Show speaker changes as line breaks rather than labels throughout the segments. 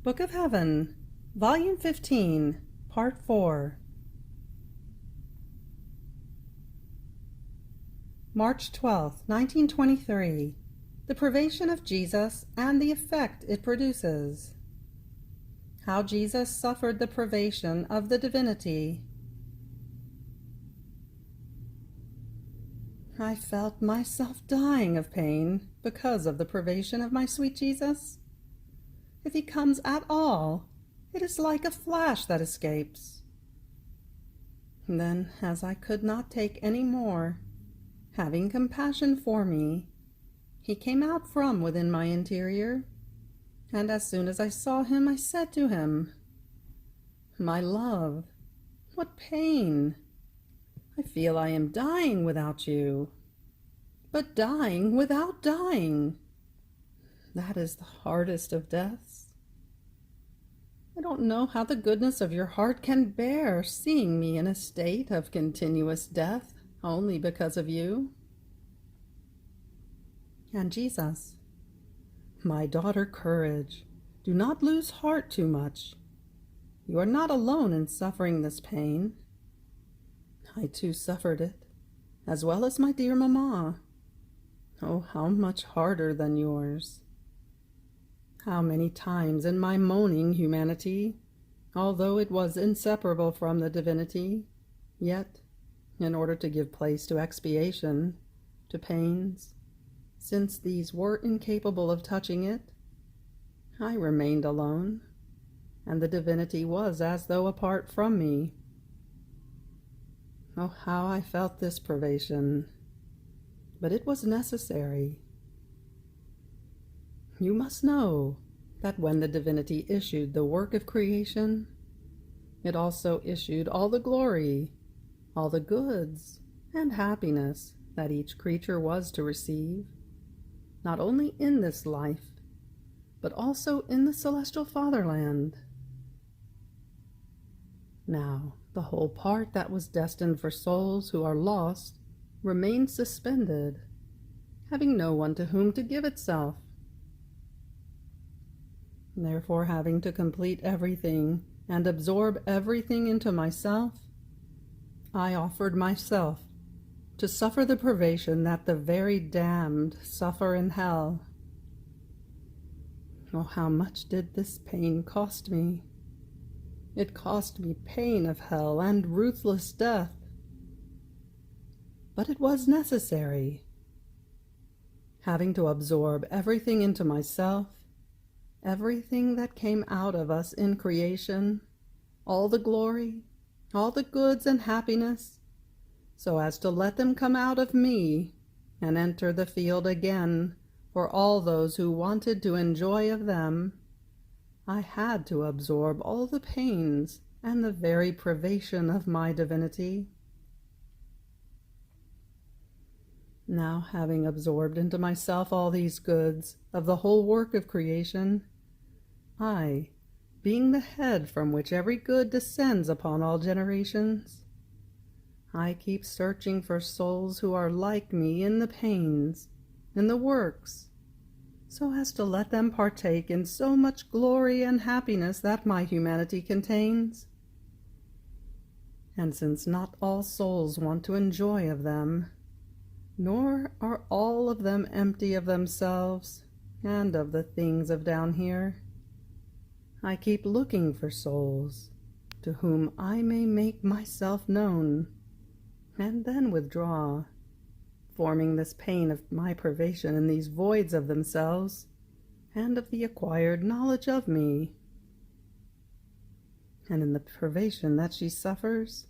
Book of Heaven, Volume 15, Part 4. March 12, 1923. The Privation of Jesus and the Effect it Produces. How Jesus Suffered the Privation of the Divinity. I felt myself dying of pain because of the privation of my sweet Jesus. If he comes at all, it is like a flash that escapes. Then, as I could not take any more, having compassion for me, he came out from within my interior, and as soon as I saw him, I said to him, "My love, what pain! I feel I am dying without you, but dying without dying. That is the hardest of deaths. I don't know how the goodness of your heart can bear seeing me in a state of continuous death only because of you." And Jesus, "My daughter, courage. Do not lose heart too much. You are not alone in suffering this pain. I too suffered it, as well as my dear mamma. Oh, how much harder than yours. How many times in my moaning humanity, although it was inseparable from the divinity, yet, in order to give place to expiation, to pains, since these were incapable of touching it, I remained alone, and the divinity was as though apart from me. Oh, how I felt this privation! But it was necessary. You must know that when the divinity issued the work of creation, it also issued all the glory, all the goods and happiness that each creature was to receive, not only in this life, but also in the celestial fatherland. Now, the whole part that was destined for souls who are lost remained suspended, having no one to whom to give itself. Therefore, having to complete everything and absorb everything into myself, I offered myself to suffer the privation that the very damned suffer in hell. Oh, how much did this pain cost me! It cost me pain of hell and ruthless death. But it was necessary. Having to absorb everything into myself, everything that came out of us in creation, all the glory, all the goods and happiness, so as to let them come out of me and enter the field again for all those who wanted to enjoy of them, I had to absorb all the pains and the very privation of my divinity. Now, having absorbed into myself all these goods of the whole work of creation, I, being the head from which every good descends upon all generations, I keep searching for souls who are like me in the pains, in the works, so as to let them partake in so much glory and happiness that my humanity contains. And since not all souls want to enjoy of them, nor are all of them empty of themselves and of the things of down here, I keep looking for souls to whom I may make myself known, and then withdraw, forming this pain of my privation in these voids of themselves and of the acquired knowledge of me. And in the privation that she suffers,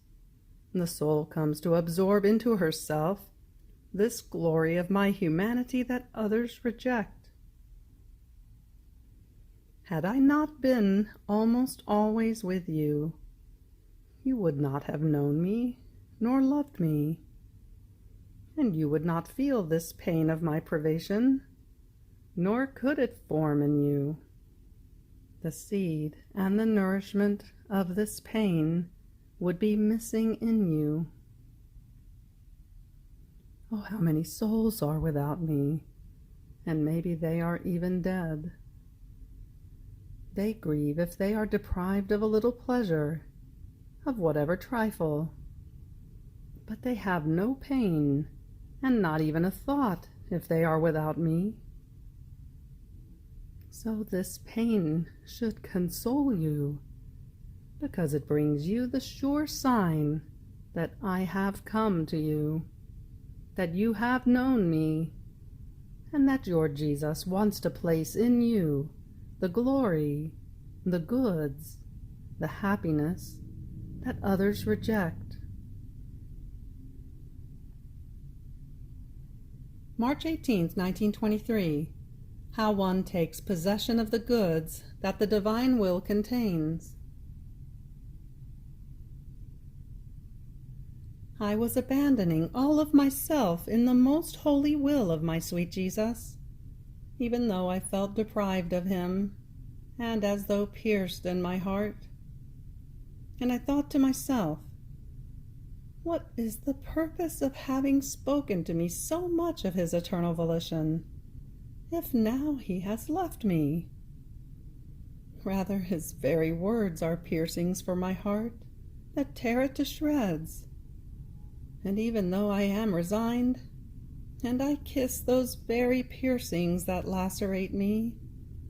the soul comes to absorb into herself this glory of my humanity that others reject. Had I not been almost always with you, you would not have known me, nor loved me, and you would not feel this pain of my privation, nor could it form in you. The seed and the nourishment of this pain would be missing in you. Oh, how many souls are without me, and maybe they are even dead. They grieve if they are deprived of a little pleasure, of whatever trifle. But they have no pain, and not even a thought, if they are without me. So this pain should console you, because it brings you the sure sign that I have come to you, that you have known me, and that your Jesus wants to place in you the glory, the goods, the happiness that others reject. March 18th, 1923. How one takes possession of the goods that the divine will contains. I was abandoning all of myself in the most holy will of my sweet Jesus, even though I felt deprived of him, and as though pierced in my heart. And I thought to myself, what is the purpose of having spoken to me so much of his eternal volition, if now he has left me? Rather, his very words are piercings for my heart that tear it to shreds. And even though I am resigned, and I kiss those very piercings that lacerate me,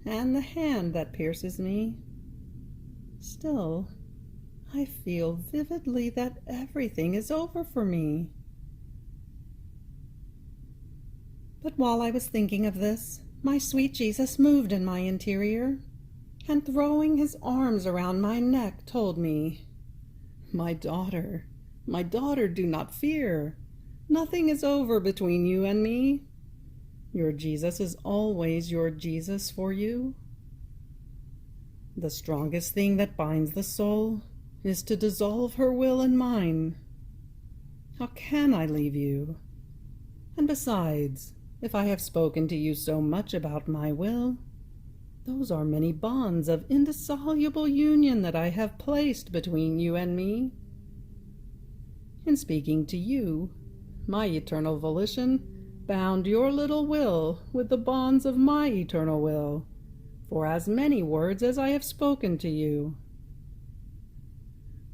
and the hand that pierces me, still I feel vividly that everything is over for me. But while I was thinking of this, my sweet Jesus moved in my interior, and throwing his arms around my neck, told me, my daughter, do not fear. Nothing is over between you and me. Your Jesus is always your Jesus for you. The strongest thing that binds the soul is to dissolve her will and mine. How can I leave you? And besides, if I have spoken to you so much about my will, those are many bonds of indissoluble union that I have placed between you and me. In speaking to you, my eternal volition bound your little will with the bonds of my eternal will, for as many words as I have spoken to you.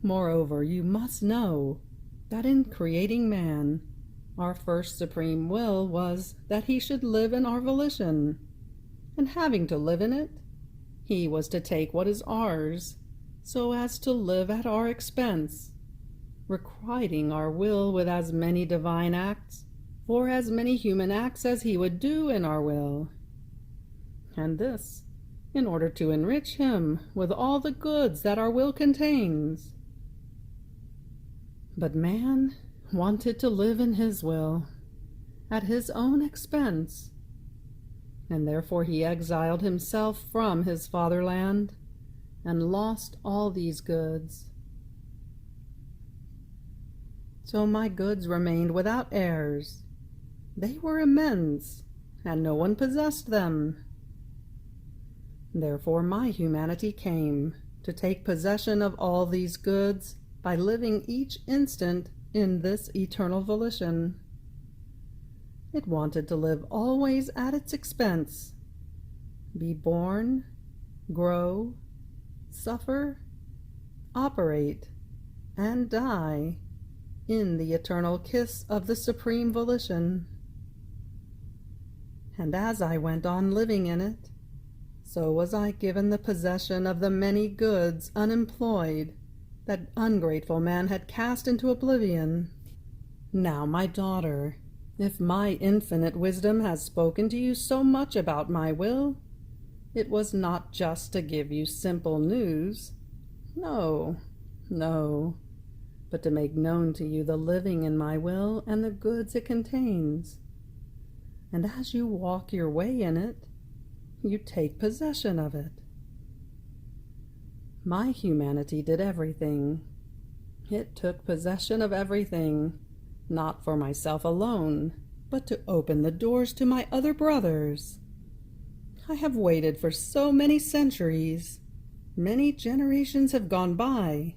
Moreover, you must know that in creating man, our first supreme will was that he should live in our volition, and having to live in it, he was to take what is ours, so as to live at our expense, requiting our will with as many divine acts, for as many human acts as he would do in our will. And this, in order to enrich him with all the goods that our will contains. But man wanted to live in his will, at his own expense, and therefore he exiled himself from his fatherland, and lost all these goods. So my goods remained without heirs. They were immense, and no one possessed them. Therefore my humanity came to take possession of all these goods by living each instant in this eternal volition. It wanted to live always at its expense, be born, grow, suffer, operate, and die in the eternal kiss of the supreme volition. And as I went on living in it, so was I given the possession of the many goods unemployed that ungrateful man had cast into oblivion. Now, my daughter, if my infinite wisdom has spoken to you so much about my will, it was not just to give you simple news. No, but to make known to you the living in my will and the goods it contains. And as you walk your way in it, you take possession of it. My humanity did everything. It took possession of everything, not for myself alone, but to open the doors to my other brothers. I have waited for so many centuries. Many generations have gone by,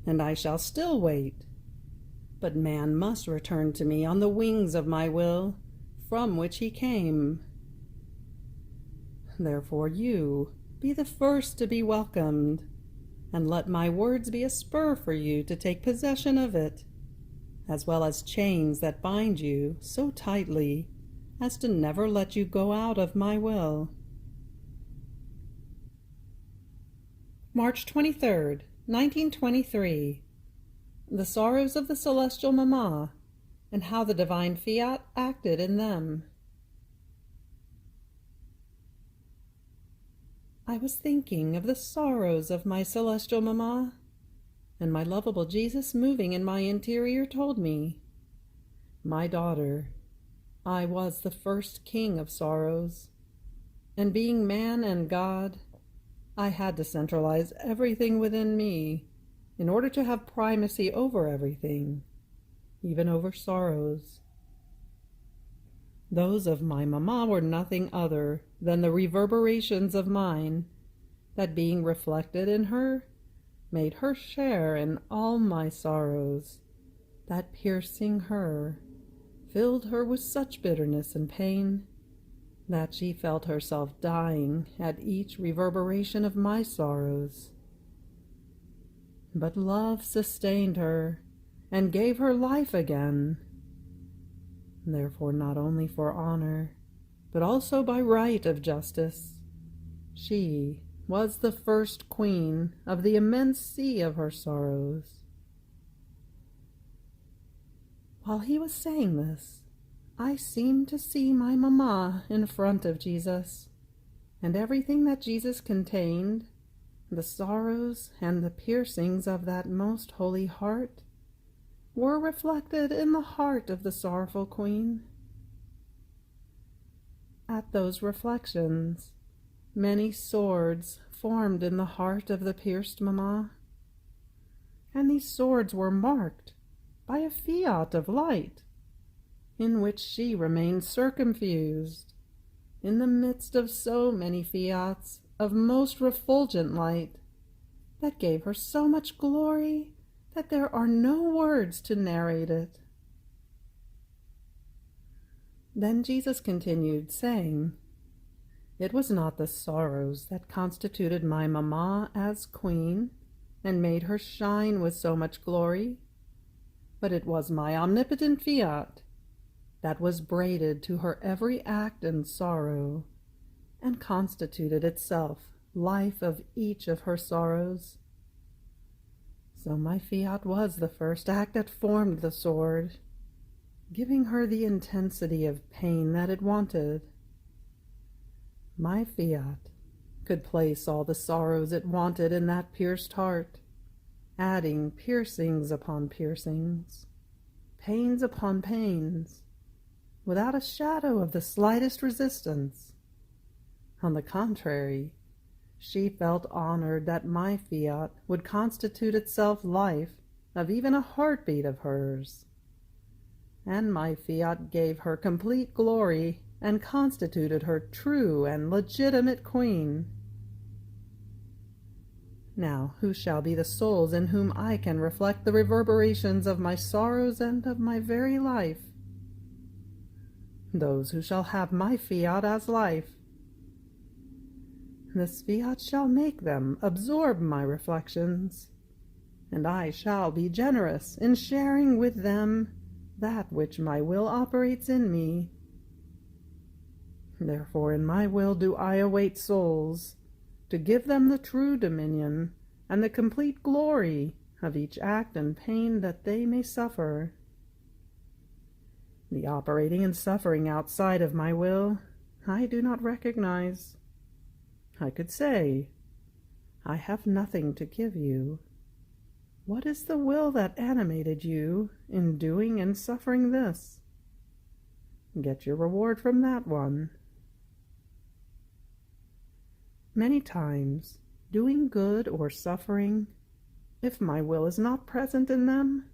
and I shall still wait. But man must return to me on the wings of my will, from which he came. Therefore you, be the first to be welcomed, and let my words be a spur for you to take possession of it, as well as chains that bind you so tightly as to never let you go out of my will. March 23rd, 1923. The Sorrows of the Celestial Mamma, and how the Divine Fiat acted in them. I was thinking of the sorrows of my celestial Mamma, and my lovable Jesus moving in my interior told me, "My daughter, I was the first king of sorrows, and being man and God, I had to centralize everything within me in order to have primacy over everything, even over sorrows. Those of my Mamma were nothing other than the reverberations of mine, that being reflected in her, made her share in all my sorrows, that piercing her, filled her with such bitterness and pain, that she felt herself dying at each reverberation of my sorrows. But love sustained her, and gave her life again. Therefore, not only for honor, but also by right of justice, she was the first queen of the immense sea of her sorrows." While he was saying this, I seemed to see my Mamma in front of Jesus, and everything that Jesus contained, the sorrows and the piercings of that most holy heart, were reflected in the heart of the sorrowful queen. At those reflections, many swords formed in the heart of the pierced Mamma, and these swords were marked by a fiat of light, in which she remained circumfused, in the midst of so many fiats of most refulgent light, that gave her so much glory that there are no words to narrate it. Then Jesus continued, saying, "It was not the sorrows that constituted my Mamma as queen, and made her shine with so much glory, but it was my omnipotent fiat, that was braided to her every act and sorrow, and constituted itself life of each of her sorrows. So my fiat was the first act that formed the sword, giving her the intensity of pain that it wanted. My fiat could place all the sorrows it wanted in that pierced heart, adding piercings upon piercings, pains upon pains, without a shadow of the slightest resistance. On the contrary, she felt honored that my fiat would constitute itself life of even a heartbeat of hers, and my fiat gave her complete glory and constituted her true and legitimate queen. Now, who shall be the souls in whom I can reflect the reverberations of my sorrows and of my very life? Those who shall have my fiat as life. This fiat shall make them absorb my reflections, and I shall be generous in sharing with them that which my will operates in me. Therefore in my will do I await souls, to give them the true dominion and the complete glory of each act and pain that they may suffer. The operating and suffering outside of my will I do not recognize. I could say, I have nothing to give you. What is the will that animated you in doing and suffering this? Get your reward from that one. Many times, doing good or suffering, if my will is not present in them,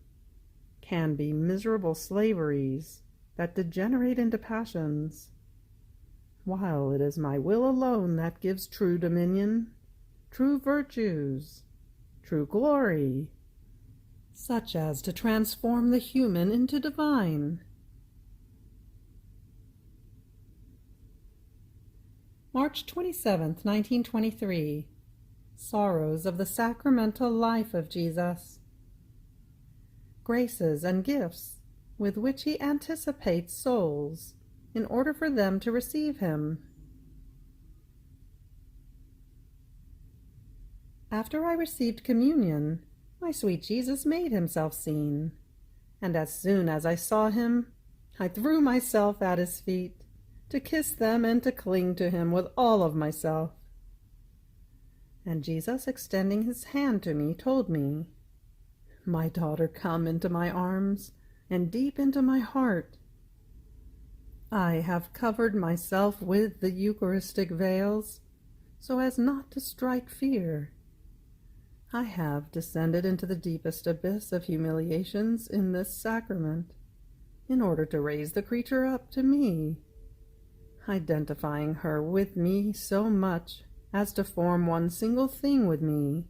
can be miserable slaveries that degenerate into passions, while it is my will alone that gives true dominion, true virtues, true glory, such as to transform the human into divine. March 27th, 1923. Sorrows of the Sacramental Life of Jesus. Graces and gifts with which he anticipates souls in order for them to receive him. After I received communion, my sweet Jesus made himself seen, and as soon as I saw him, I threw myself at his feet, to kiss them and to cling to him with all of myself. And Jesus, extending his hand to me, told me, "My daughter, come into my arms, and deep into my heart. I have covered myself with the Eucharistic veils, so as not to strike fear. I have descended into the deepest abyss of humiliations in this sacrament, in order to raise the creature up to me, identifying her with me so much as to form one single thing with me,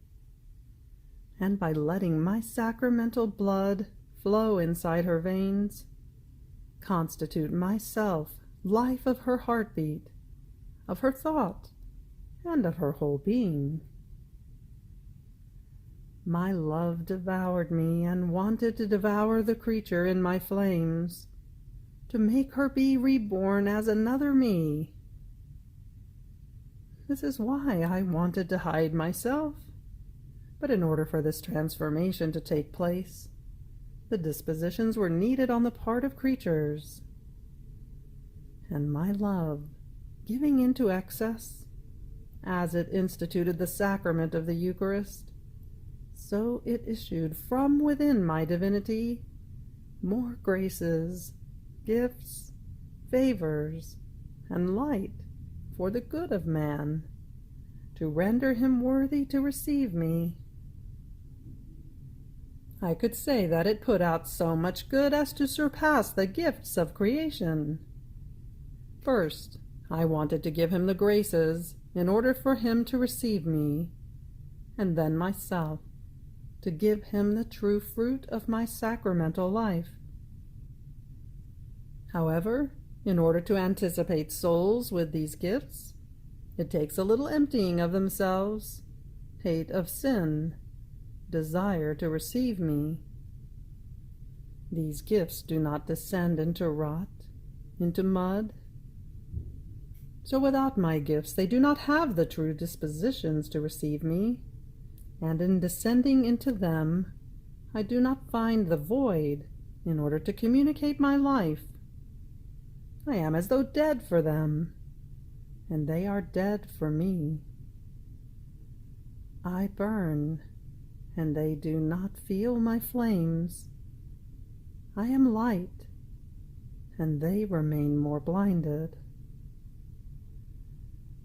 and by letting my sacramental blood flow inside her veins, constitute myself life of her heartbeat, of her thought, and of her whole being. My love devoured me and wanted to devour the creature in my flames, to make her be reborn as another me. This is why I wanted to hide myself. But in order for this transformation to take place, the dispositions were needed on the part of creatures. And my love, giving into excess, as it instituted the sacrament of the Eucharist, so it issued from within my divinity more graces, gifts, favors, and light for the good of man, to render him worthy to receive me. I could say that it put out so much good as to surpass the gifts of creation. First, I wanted to give him the graces in order for him to receive me, and then myself, to give him the true fruit of my sacramental life. However, in order to anticipate souls with these gifts, it takes a little emptying of themselves, hate of sin, desire to receive me. These gifts do not descend into rot, into mud. So without my gifts they do not have the true dispositions to receive me, and in descending into them, I do not find the void in order to communicate my life. I am as though dead for them, and they are dead for me. I burn, and they do not feel my flames. I am light, and they remain more blinded.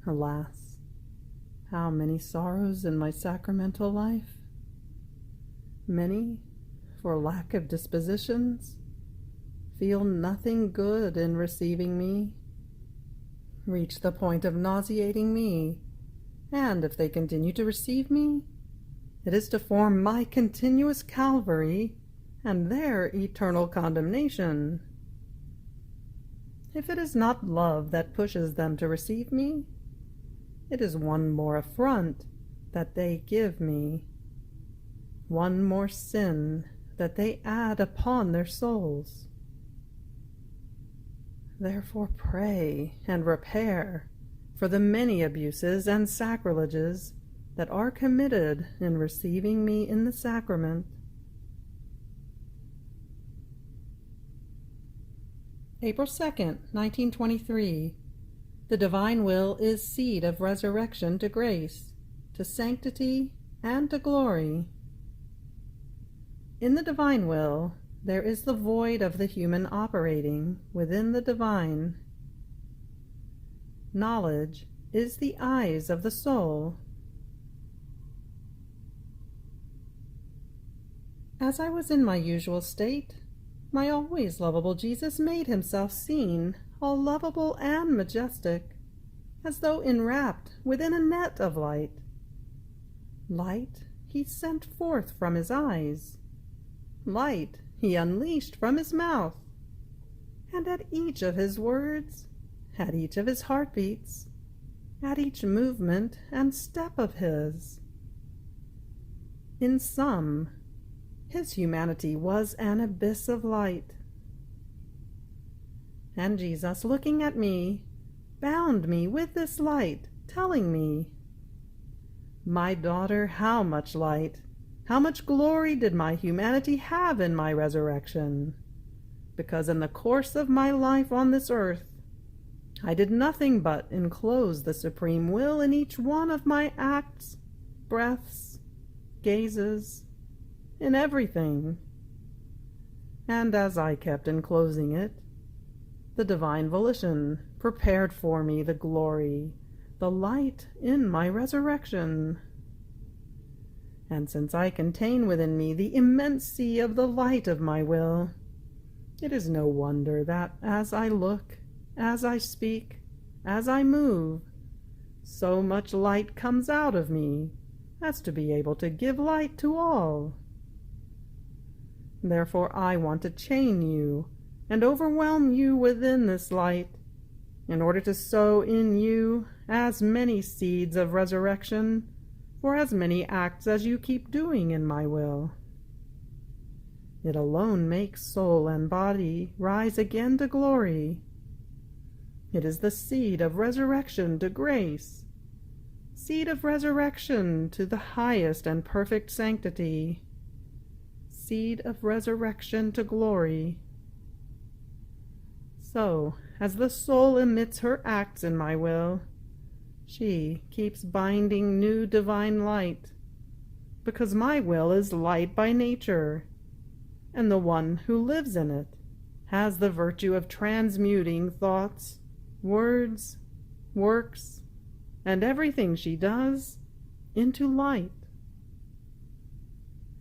Alas, how many sorrows in my sacramental life! Many, for lack of dispositions, feel nothing good in receiving me, reach the point of nauseating me, and if they continue to receive me, it is to form my continuous Calvary and their eternal condemnation. If it is not love that pushes them to receive me, it is one more affront that they give me, one more sin that they add upon their souls. Therefore pray and repair for the many abuses and sacrileges that are committed in receiving me in the sacrament. April 2nd, 1923. The divine will is seed of resurrection to grace, to sanctity, and to glory. In the divine will, there is the void of the human operating within the divine. Knowledge is the eyes of the soul. As I was in my usual state, my always lovable Jesus made himself seen, all lovable and majestic, as though enwrapped within a net of light. Light he sent forth from his eyes. Light he unleashed from his mouth. And at each of his words, at each of his heartbeats, at each movement and step of his. In sum, his humanity was an abyss of light. And Jesus, looking at me, bound me with this light, telling me, "My daughter, how much light, how much glory did my humanity have in my resurrection? Because in the course of my life on this earth, I did nothing but enclose the supreme will in each one of my acts, breaths, gazes, in everything. And as I kept enclosing it, the divine volition prepared for me the glory, the light in my resurrection. And since I contain within me the immense sea of the light of my will, it is no wonder that as I look, as I speak, as I move, so much light comes out of me as to be able to give light to all. Therefore I want to chain you and overwhelm you within this light, in order to sow in you as many seeds of resurrection for as many acts as you keep doing in my will. It alone makes soul and body rise again to glory. It is the seed of resurrection to grace, seed of resurrection to the highest and perfect sanctity, seed of resurrection to glory. So, as the soul emits her acts in my will, she keeps binding new divine light, because my will is light by nature, and the one who lives in it has the virtue of transmuting thoughts, words, works, and everything she does into light.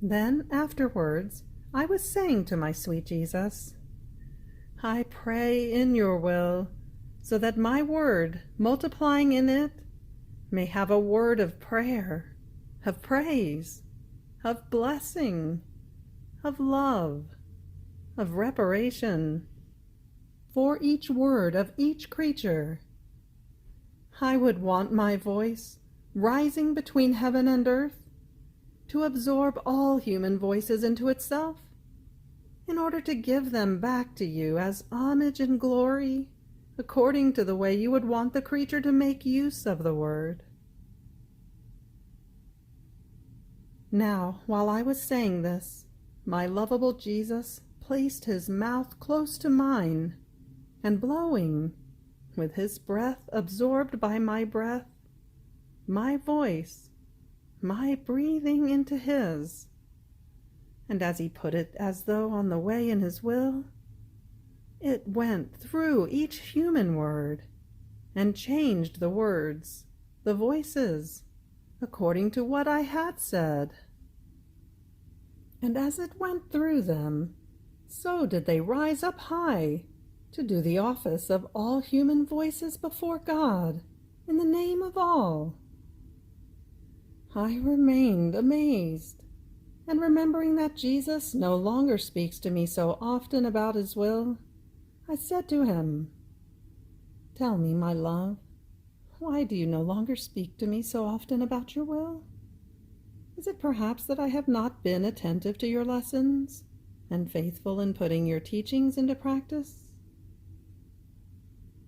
Then afterwards I was saying to my sweet Jesus, I pray in your will, so that my word, multiplying in it, may have a word of prayer, of praise, of blessing, of love, of reparation, for each word of each creature. I would want my voice, rising between heaven and earth, to absorb all human voices into itself, in order to give them back to you as homage and glory, according to the way you would want the creature to make use of the word. Now, while I was saying this, my lovable Jesus placed his mouth close to mine, and blowing, with his breath absorbed by my breath, my voice, my breathing into his, and as he put it as though on the way in his will, it went through each human word, and changed the words, the voices, according to what I had said. And as it went through them, so did they rise up high, to do the office of all human voices before God, in the name of all. I remained amazed, and remembering that Jesus no longer speaks to me so often about his will, I said to him, "Tell me, my love, why do you no longer speak to me so often about your will? Is it perhaps that I have not been attentive to your lessons, and faithful in putting your teachings into practice?"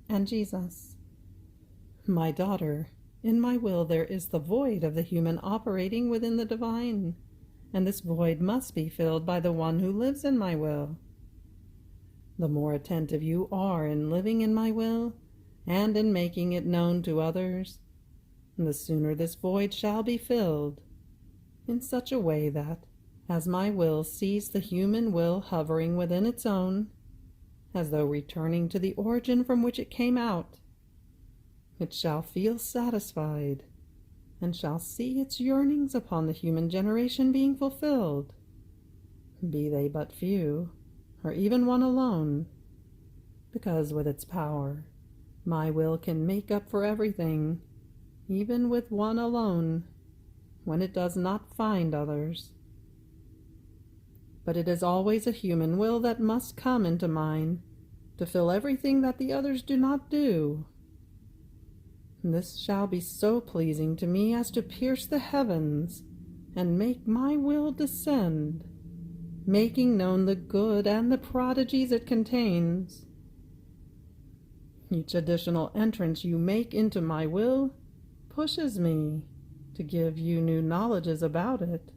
And Jesus, "My daughter, in my will there is the void of the human operating within the divine, and this void must be filled by the one who lives in my will. The more attentive you are in living in my will, and in making it known to others, the sooner this void shall be filled, in such a way that, as my will sees the human will hovering within its own, as though returning to the origin from which it came out, it shall feel satisfied, and shall see its yearnings upon the human generation being fulfilled, be they but few, or even one alone, because with its power, my will can make up for everything, even with one alone, when it does not find others. But it is always a human will that must come into mine, to fill everything that the others do not do. This shall be so pleasing to me as to pierce the heavens, and make my will descend, making known the good and the prodigies it contains. Each additional entrance you make into my will pushes me to give you new knowledges about it,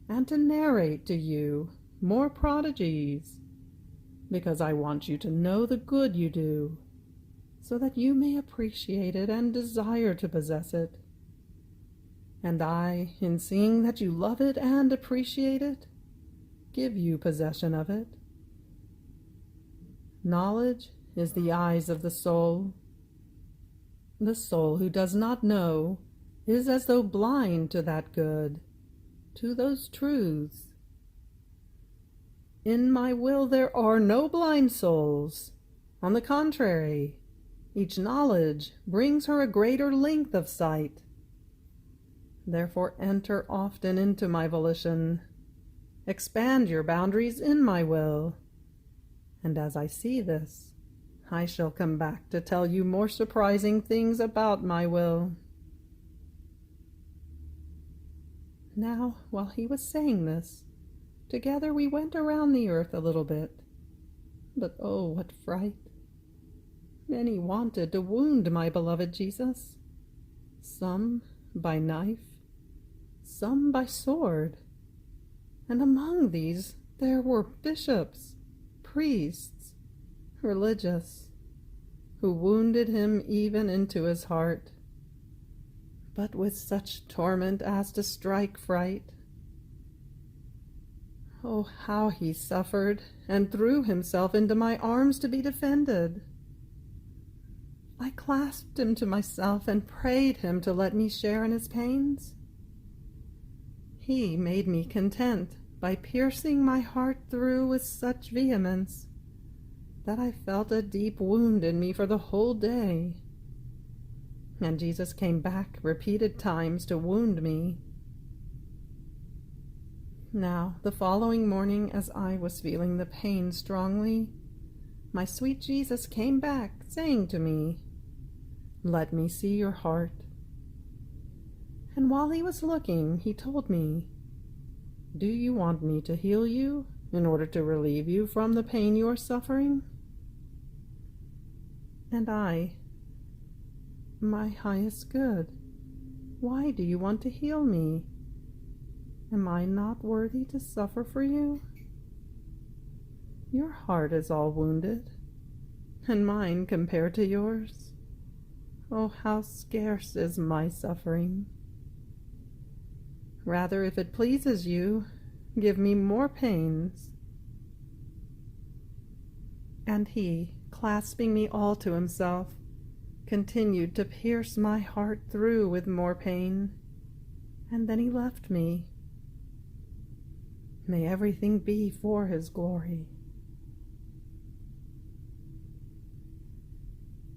and to narrate to you more prodigies, because I want you to know the good you do, so that you may appreciate it and desire to possess it. And I, in seeing that you love it and appreciate it, give you possession of it. Knowledge is the eyes of the soul. The soul who does not know is as though blind to that good, to those truths. In my will there are no blind souls. On the contrary, each knowledge brings her a greater length of sight. Therefore enter often into my volition. Expand your boundaries in my will. And as I see this, I shall come back to tell you more surprising things about my will. Now, while he was saying this, together we went around the earth a little bit. But oh, what fright! Many wanted to wound my beloved Jesus, some by knife, some by sword, and among these there were bishops, priests, religious, who wounded him even into his heart, but with such torment as to strike fright. Oh, how he suffered, and threw himself into my arms to be defended. I clasped him to myself and prayed him to let me share in his pains. He made me content by piercing my heart through with such vehemence that I felt a deep wound in me for the whole day. And Jesus came back repeated times to wound me. Now, the following morning, as I was feeling the pain strongly, my sweet Jesus came back, saying to me, "Let me see your heart." And while he was looking, he told me, "Do you want me to heal you in order to relieve you from the pain you are suffering?" And I, "My highest good, why do you want to heal me? Am I not worthy to suffer for you? Your heart is all wounded, and mine compared to yours. Oh, how scarce is my suffering. Rather, if it pleases you, give me more pains." And he, clasping me all to himself, continued to pierce my heart through with more pain, and then he left me. May everything be for his glory.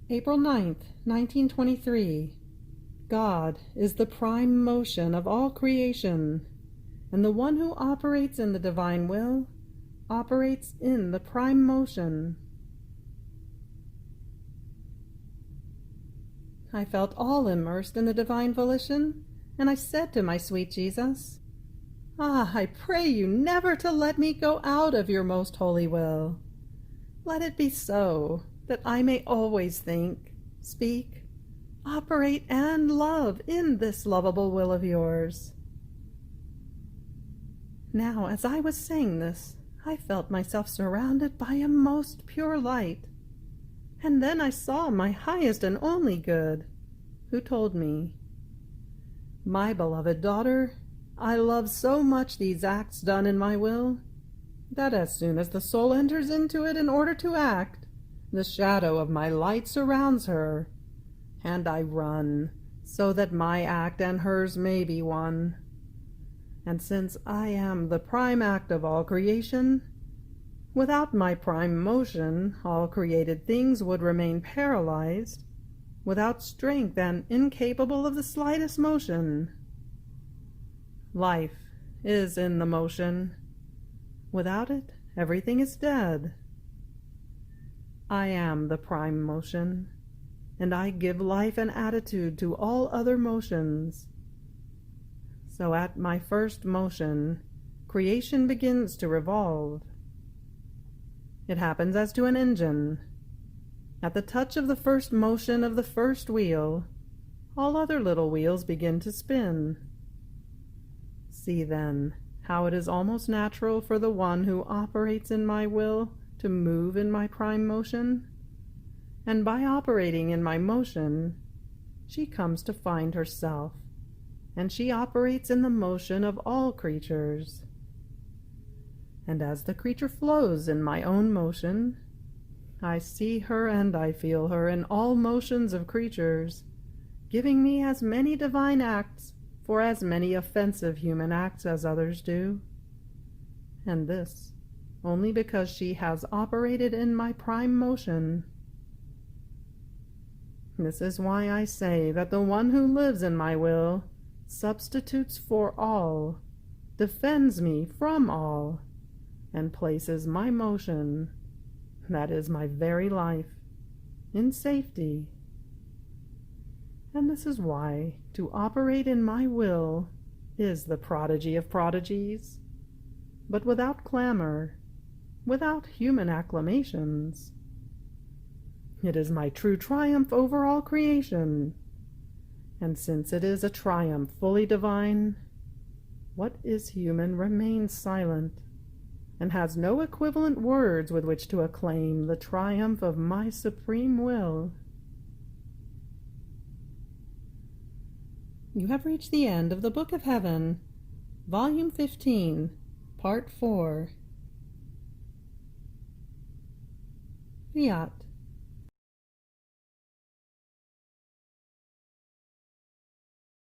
April 9th, 1923. God is the prime motion of all creation, and the one who operates in the divine will operates in the prime motion. I felt all immersed in the divine volition, and I said to my sweet Jesus, "Ah, I pray you never to let me go out of your most holy will. Let it be so, that I may always think, speak, operate, and love in this lovable will of yours." Now, as I was saying this, I felt myself surrounded by a most pure light. And then I saw my highest and only good, who told me, "My beloved daughter, I love so much these acts done in my will, that as soon as the soul enters into it in order to act, the shadow of my light surrounds her, and I run, so that my act and hers may be one. And since I am the prime act of all creation, without my prime motion, all created things would remain paralyzed, without strength and incapable of the slightest motion. Life is in the motion. Without it, everything is dead. I am the prime motion, and I give life and attitude to all other motions. So at my first motion, creation begins to revolve. It happens as to an engine. At the touch of the first motion of the first wheel, all other little wheels begin to spin. See then how it is almost natural for the one who operates in my will to move in my prime motion, and by operating in my motion, she comes to find herself, and she operates in the motion of all creatures. And as the creature flows in my own motion, I see her and I feel her in all motions of creatures, giving me as many divine acts for as many offensive human acts as others do, and this only because she has operated in my prime motion. This is why I say that the one who lives in my will substitutes for all, defends me from all, and places my motion, that is my very life, in safety. And this is why to operate in my will is the prodigy of prodigies, but without clamor, without human acclamations. It is my true triumph over all creation, and since it is a triumph fully divine, what is human remains silent, and has no equivalent words with which to acclaim the triumph of my supreme will. You have reached the end of the Book of Heaven, Volume 15, Part 4. Fiat.